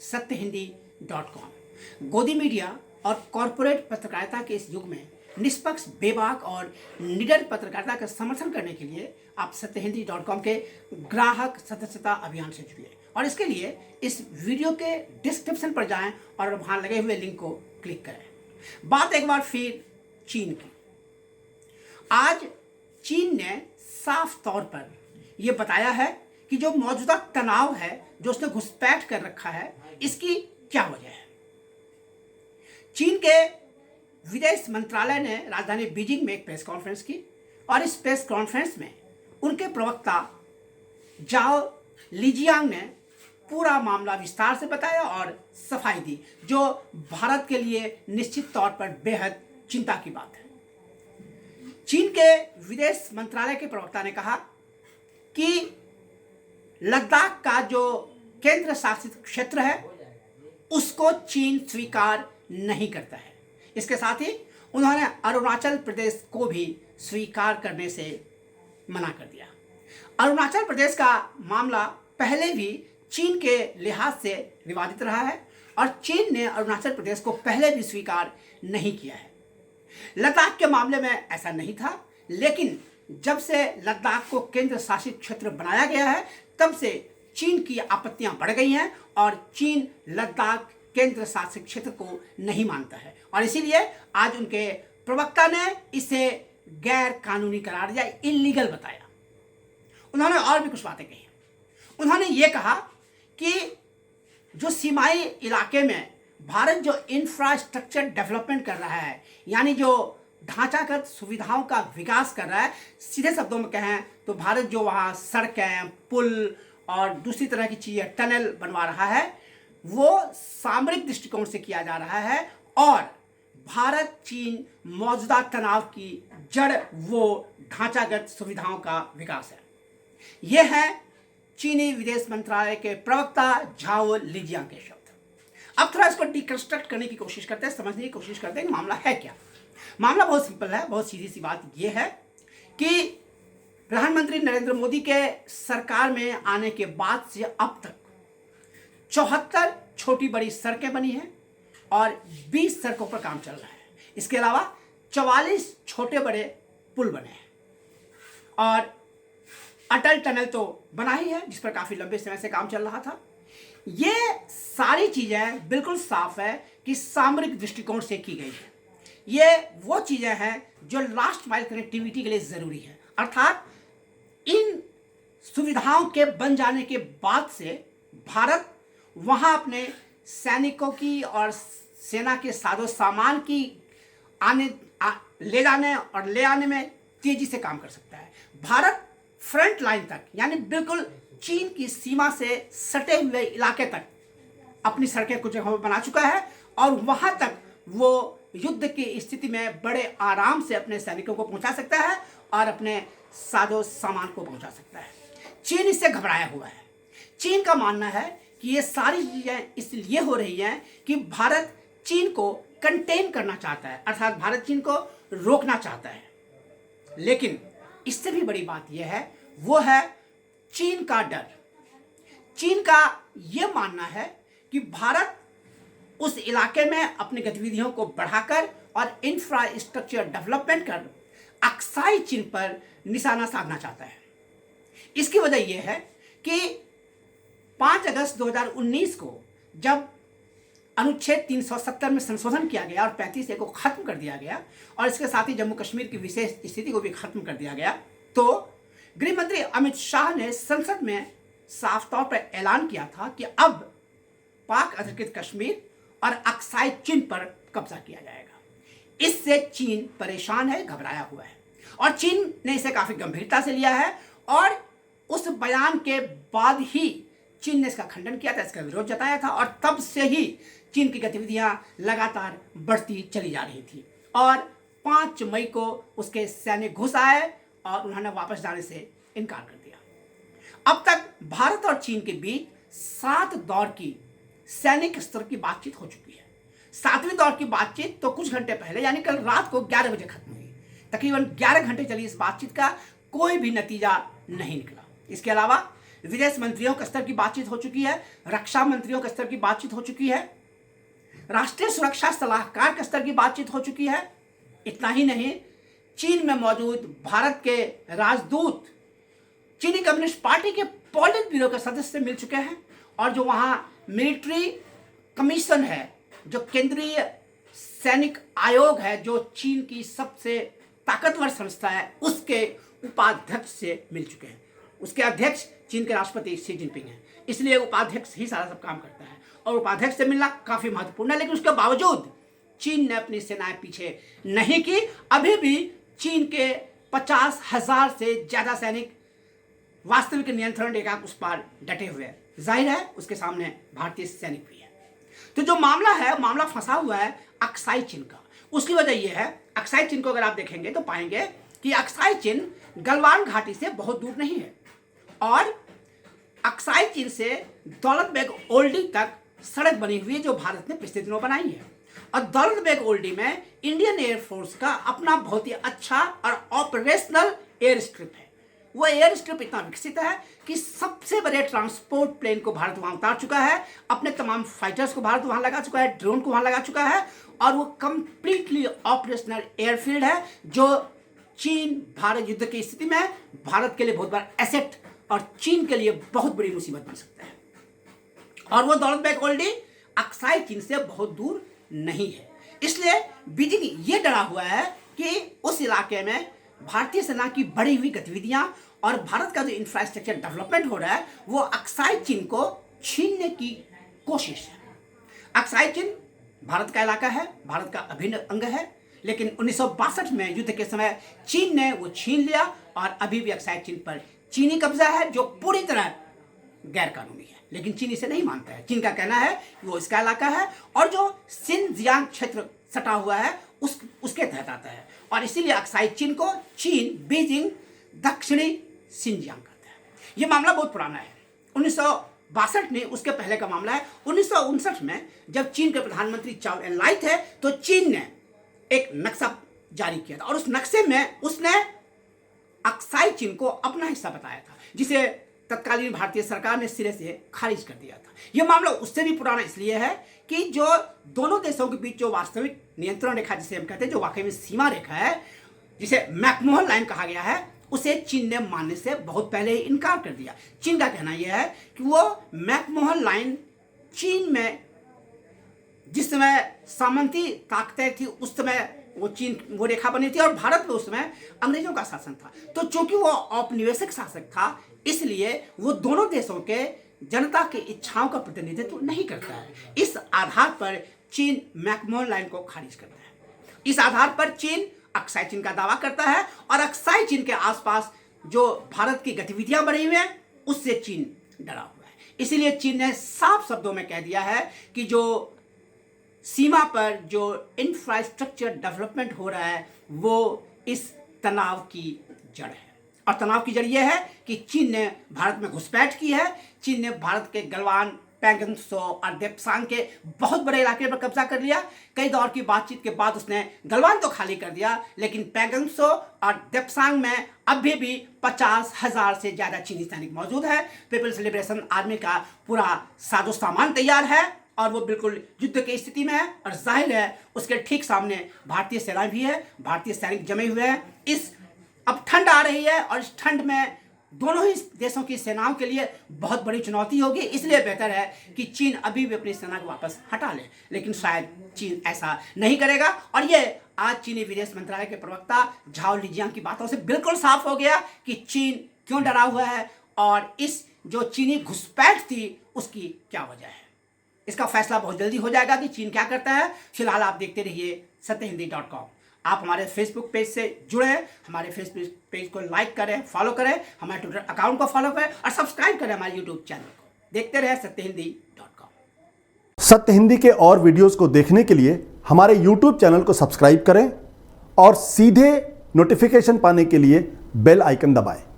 सत्यहिंदी.com। गोदी मीडिया और कॉरपोरेट पत्रकारिता के इस युग में निष्पक्ष, बेबाक और निडर पत्रकारिता का समर्थन करने के लिए आप सत्यहिंदी.com के ग्राहक सदस्यता अभियान से जुड़िए और इसके लिए इस वीडियो के डिस्क्रिप्शन पर जाएं और वहां लगे हुए लिंक को क्लिक करें। बात एक बार फिर चीन की। आज चीन ने साफ तौर पर यह बताया है कि जो मौजूदा तनाव है, जो उसने घुसपैठ कर रखा है, इसकी क्या वजह है। चीन के विदेश मंत्रालय ने राजधानी बीजिंग में एक प्रेस कॉन्फ्रेंस की और इस प्रेस कॉन्फ्रेंस में उनके प्रवक्ता जाओ लिजियांग ने पूरा मामला विस्तार से बताया और सफाई दी, जो भारत के लिए निश्चित तौर पर बेहद चिंता की बात है। चीन के विदेश मंत्रालय के प्रवक्ता ने कहा कि लद्दाख का जो केंद्र शासित क्षेत्र है उसको चीन स्वीकार नहीं करता है। इसके साथ ही उन्होंने अरुणाचल प्रदेश को भी स्वीकार करने से मना कर दिया। अरुणाचल प्रदेश का मामला पहले भी चीन के लिहाज से विवादित रहा है और चीन ने अरुणाचल प्रदेश को पहले भी स्वीकार नहीं किया है। लद्दाख के मामले में ऐसा नहीं था, लेकिन जब से लद्दाख को केंद्र शासित क्षेत्र बनाया गया है तब से चीन की आपत्तियां बढ़ गई हैं और चीन लद्दाख केंद्र शासित क्षेत्र को नहीं मानता है और इसीलिए आज उनके प्रवक्ता ने इसे गैर कानूनी करार दिया, इल्लीगल बताया। उन्होंने और भी कुछ बातें कही। उन्होंने ये कहा कि जो सीमाई इलाके में भारत जो इंफ्रास्ट्रक्चर डेवलपमेंट कर रहा है, यानी जो ढांचागत सुविधाओं का विकास कर रहा है, सीधे शब्दों में कहें तो भारत जो वहाँ सड़कें, पुल और दूसरी तरह की चीज़ें, टनल बनवा रहा है, वो सामरिक दृष्टिकोण से किया जा रहा है और भारत चीन मौजूदा तनाव की जड़ वो ढांचागत सुविधाओं का विकास है। यह है चीनी विदेश मंत्रालय के प्रवक्ता झाओ लिजियांग के शब्द। अब थोड़ा इसको डिकंस्ट्रक्ट करने की कोशिश करते हैं, समझने की कोशिश करते हैं कि मामला है क्या। मामला बहुत सिंपल है, बहुत सीधी सी बात यह है कि प्रधानमंत्री नरेंद्र मोदी के सरकार में आने के बाद से अब तक 74 छोटी बड़ी सड़कें बनी हैं और 20 सड़कों पर काम चल रहा है। इसके अलावा 44 छोटे बड़े पुल बने हैं और अटल टनल तो बना ही है, जिस पर काफ़ी लंबे समय से काम चल रहा था। ये सारी चीज़ें बिल्कुल साफ है कि सामरिक दृष्टिकोण से की गई है। ये वो चीज़ें हैं जो लास्ट माइल कनेक्टिविटी के लिए ज़रूरी है, अर्थात इन सुविधाओं के बन जाने के बाद से भारत वहाँ अपने सैनिकों की और सेना के साजो सामान की ले जाने और ले आने में तेजी से काम कर सकता है। भारत फ्रंट लाइन तक, यानी बिल्कुल चीन की सीमा से सटे हुए इलाके तक अपनी सड़कें कुछ जगहों पर बना चुका है और वहाँ तक वो युद्ध की स्थिति में बड़े आराम से अपने सैनिकों को पहुँचा सकता है और अपने साजो सामान को पहुँचा सकता है। चीन इससे घबराया हुआ है। चीन का मानना है कि ये सारी चीज़ें इसलिए हो रही हैं कि भारत चीन को कंटेन करना चाहता है, अर्थात भारत चीन को रोकना चाहता है। लेकिन इससे भी बड़ी बात यह है, वो है चीन का डर। चीन का यह मानना है कि भारत उस इलाके में अपनी गतिविधियों को बढ़ाकर और इंफ्रास्ट्रक्चर डेवलपमेंट कर अक्साई चीन पर निशाना साधना चाहता है। इसकी वजह यह है कि 5 अगस्त 2019 को जब अनुच्छेद 370 में संशोधन किया गया और 35A को खत्म कर दिया गया और इसके साथ ही जम्मू कश्मीर की विशेष स्थिति को भी खत्म कर दिया गया, तो गृह मंत्री अमित शाह ने संसद में साफ तौर पर ऐलान किया था कि अब पाक अधिकृत कश्मीर और अक्साई चीन पर कब्जा किया जाएगा। इससे चीन परेशान है, घबराया हुआ है और चीन ने इसे काफ़ी गंभीरता से लिया है और उस बयान के बाद ही चीन ने इसका खंडन किया था, इसका विरोध जताया था और तब से ही चीन की गतिविधियां लगातार बढ़ती चली जा रही थी और 5 मई को उसके सैनिक घुस आए और उन्होंने वापस जाने से इनकार कर दिया। अब तक भारत और चीन के बीच 7 दौर की सैनिक स्तर की बातचीत हो चुकी है। 7वें दौर की बातचीत तो कुछ घंटे पहले यानी कल रात को 11 बजे खत्म हुई। तकरीबन 11 घंटे चली इस बातचीत का कोई भी नतीजा नहीं निकला। इसके अलावा विदेश मंत्रियों के स्तर की बातचीत हो चुकी है, रक्षा मंत्रियों के स्तर की बातचीत हो चुकी है, राष्ट्रीय सुरक्षा सलाहकार के स्तर की बातचीत हो चुकी है। इतना ही नहीं, चीन में मौजूद भारत के राजदूत चीनी कम्युनिस्ट पार्टी के पॉलिट ब्यूरो के सदस्य मिल चुके हैं, और जो वहां मिलिट्री कमीशन है, जो केंद्रीय सैनिक आयोग है, जो चीन की सबसे ताकतवर संस्था है, उसके उपाध्यक्ष से मिल चुके हैं। उसके अध्यक्ष चीन के राष्ट्रपति शी जिनपिंग हैं, इसलिए उपाध्यक्ष ही सारा सब काम करता है, और उपाध्यक्ष से मिलना काफी महत्वपूर्ण है। लेकिन उसके बावजूद चीन ने अपनी सेनाएं पीछे नहीं की। अभी भी चीन के 50,000 से ज्यादा सैनिक वास्तविक नियंत्रण रेखा उस पार डटे हुए हैं। जाहिर है उसके सामने भारतीय सैनिक भी है। तो जो मामला फंसा हुआ है अक्साई चिन का। उसकी वजह यह है, अक्साई चिन को अगर आप देखेंगे तो पाएंगे कि अक्साई चिन गलवान घाटी से बहुत दूर नहीं है, और अक्साई चिन से दौलत बेग ओल्डी तक सड़क बनी हुई है, जो भारत ने पिछले दिनों बनाई है। और दौलत बेग ओल्डी में इंडियन एयरफोर्स का अपना बहुत ही अच्छा और ऑपरेशनल एयर स्ट्रिप है। वो एयर स्ट्रिप इतना विकसित है कि सबसे बड़े ट्रांसपोर्ट प्लेन को भारत वहां उतार चुका है, अपने तमाम फाइटर्स को भारत वहां लगा चुका है, ड्रोन को वहां लगा चुका है, और वो कंप्लीटली ऑपरेशनल एयरफील्ड है, जो चीन भारत युद्ध की स्थिति में भारत के लिए बहुत बड़ा एसेट और चीन के लिए बहुत बड़ी मुसीबत बन सकता है। और वो दौलत बेग ओल्डी अक्साई चीन से बहुत दूर नहीं है। इसलिए बीजिंग ये डरा हुआ है कि उस इलाके में भारतीय सेना की बढ़ी हुई गतिविधियां और भारत का जो इंफ्रास्ट्रक्चर डेवलपमेंट हो रहा है, वो अक्साई चीन को छीनने की कोशिश है। अक्साई चीन भारत का इलाका है, भारत का अभिन्न अंग है, लेकिन 1962 में युद्ध के समय चीन ने वो छीन लिया, और अभी भी अक्साई चीन पर चीनी कब्जा है, जो पूरी तरह गैर कानूनी है। लेकिन चीन इसे नहीं मानता है। चीन का कहना है कि वो इसका इलाका है, और जो सिनजियांग क्षेत्र सटा हुआ है उसके तहत आता है, और इसीलिए अक्साई चीन को चीन बीजिंग दक्षिणी सिनजियांग कहता है। ये मामला बहुत पुराना है, 1962 नहीं, उसके पहले का मामला है। 1959 में जब चीन के प्रधानमंत्री चाओ एन लाई थे, तो चीन ने एक नक्शा जारी किया था, और उस नक्शे में उसने अक्साई चीन को अपना हिस्सा बताया था, जिसे तत्कालीन भारतीय सरकार ने सिरे से खारिज कर दिया था। यह मामला उससे भी पुराना इसलिए है कि जो दोनों देशों के बीच जो वास्तविक नियंत्रण रेखा, जिसे हम कहते हैं, जो वाकई में सीमा रेखा है, जिसे मैकमोहन लाइन कहा गया है, उसे चीन ने मानने से बहुत पहले ही इनकार कर दिया। चीन का कहना यह है कि वो मैकमोहन लाइन चीन में जिस समय सामंती ताकतें थी, उस समय वो रेखा बनी थी, और भारत में उस समय अंग्रेजों का शासन था। तो चूंकि वो औपनिवेशिक शासक था, इसलिए वो दोनों देशों के जनता की इच्छाओं का प्रतिनिधित्व नहीं करता है। इस आधार पर चीन मैकमोहन लाइन को खारिज करता है। इस आधार पर चीन अक्साई चीन का दावा करता है, और अक्साई चीन के आसपास जो भारत की गतिविधियां बढ़ी हुई हैं, उससे चीन डरा हुआ है। इसीलिए चीन ने साफ शब्दों में कह दिया है कि जो सीमा पर जो इंफ्रास्ट्रक्चर डेवलपमेंट हो रहा है, वो इस तनाव की जड़ है। और तनाव की जड़ यह है कि चीन ने भारत में घुसपैठ की है। चीन ने भारत के गलवान, पैंगोंग त्सो और देप्सांग के बहुत बड़े इलाके पर कब्जा कर लिया। कई दौर की बातचीत के बाद उसने गलवान तो खाली कर दिया, लेकिन पैंगोंग त्सो और देप्सांग में अभी भी 50,000 से ज्यादा चीनी सैनिक मौजूद है। पीपल्स लिबरेशन आर्मी का पूरा साजो सामान तैयार है, और वो बिल्कुल युद्ध की स्थिति में है, और जाहिर है उसके ठीक सामने भारतीय सेना भी है, भारतीय सैनिक जमे हुए हैं। अब ठंड आ रही है, और इस ठंड में दोनों ही देशों की सेनाओं के लिए बहुत बड़ी चुनौती होगी। इसलिए बेहतर है कि चीन अभी भी अपनी सेना को वापस हटा ले, लेकिन शायद चीन ऐसा नहीं करेगा। और ये आज चीनी विदेश मंत्रालय के प्रवक्ता झाओ लिजियांग की बातों से बिल्कुल साफ हो गया कि चीन क्यों डरा हुआ है, और इस जो चीनी घुसपैठ थी उसकी क्या वजह है। इसका फैसला बहुत जल्दी हो जाएगा कि चीन क्या करता है। फिलहाल आप देखते रहिए सत्यहिंदी.com। आप हमारे फेसबुक पेज से जुड़े, हमारे फेसबुक पेज को लाइक करें, फॉलो करें, हमारे ट्विटर अकाउंट को फॉलो करें, और सब्सक्राइब करें हमारे यूट्यूब चैनल को। देखते रहे सत्यहिंदी.com। सत्य हिंदी के और वीडियोस को देखने के लिए हमारे यूट्यूब चैनल को सब्सक्राइब करें, और सीधे नोटिफिकेशन पाने के लिए बेल आइकन दबाएं।